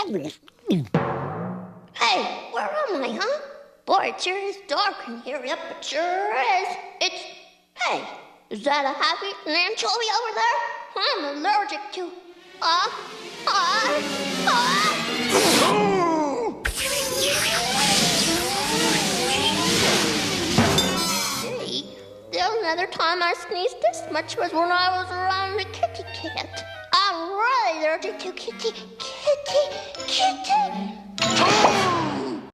Hey, where am I, huh? Boy, it sure is dark in here. Yep, it sure is. Hey, is that a half-eaten anchovy over there? I'm allergic to... Hey, the only other time I sneezed this much was when I was around the kitty cat. I'm really allergic to kitty.